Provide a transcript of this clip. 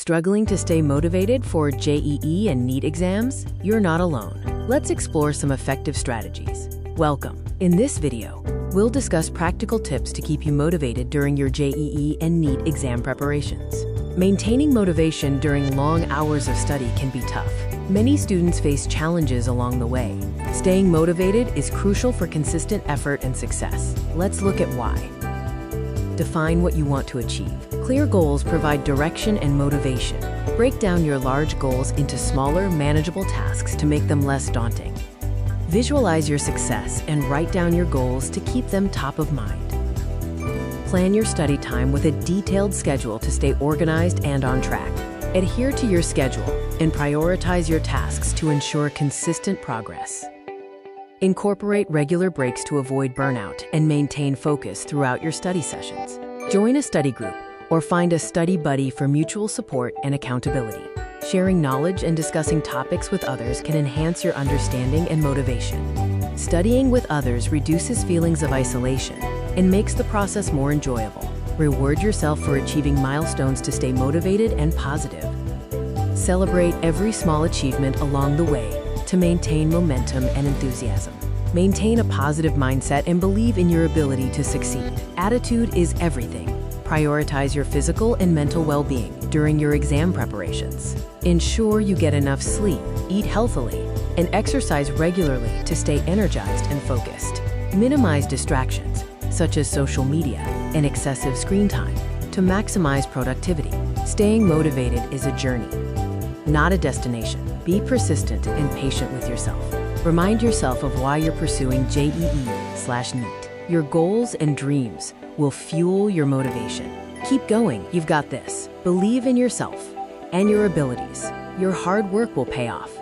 Struggling to stay motivated for JEE and NEET exams? You're not alone. Let's explore some effective strategies. Welcome. In this video, we'll discuss practical tips to keep you motivated during your JEE and NEET exam preparations. Maintaining motivation during long hours of study can be tough. Many students face challenges along the way. Staying motivated is crucial for consistent effort and success. Let's look at why. Define what you want to achieve. Clear goals provide direction and motivation. Break down your large goals into smaller, manageable tasks to make them less daunting. Visualize your success and write down your goals to keep them top of mind. Plan your study time with a detailed schedule to stay organized and on track. Adhere to your schedule and prioritize your tasks to ensure consistent progress. Incorporate regular breaks to avoid burnout and maintain focus throughout your study sessions. Join a study group or find a study buddy for mutual support and accountability. Sharing knowledge and discussing topics with others can enhance your understanding and motivation. Studying with others reduces feelings of isolation and makes the process more enjoyable. Reward yourself for achieving milestones to stay motivated and positive. Celebrate every small achievement along the way to maintain momentum and enthusiasm. Maintain a positive mindset and believe in your ability to succeed. Attitude is everything. Prioritize your physical and mental well-being during your exam preparations. Ensure you get enough sleep, eat healthily, and exercise regularly to stay energized and focused. Minimize distractions, such as social media and excessive screen time, to maximize productivity. Staying motivated is a journey, not a destination. Be persistent and patient with yourself. Remind yourself of why you're pursuing JEE/NEET. Your goals and dreams will fuel your motivation. Keep going, you've got this. Believe in yourself and your abilities. Your hard work will pay off.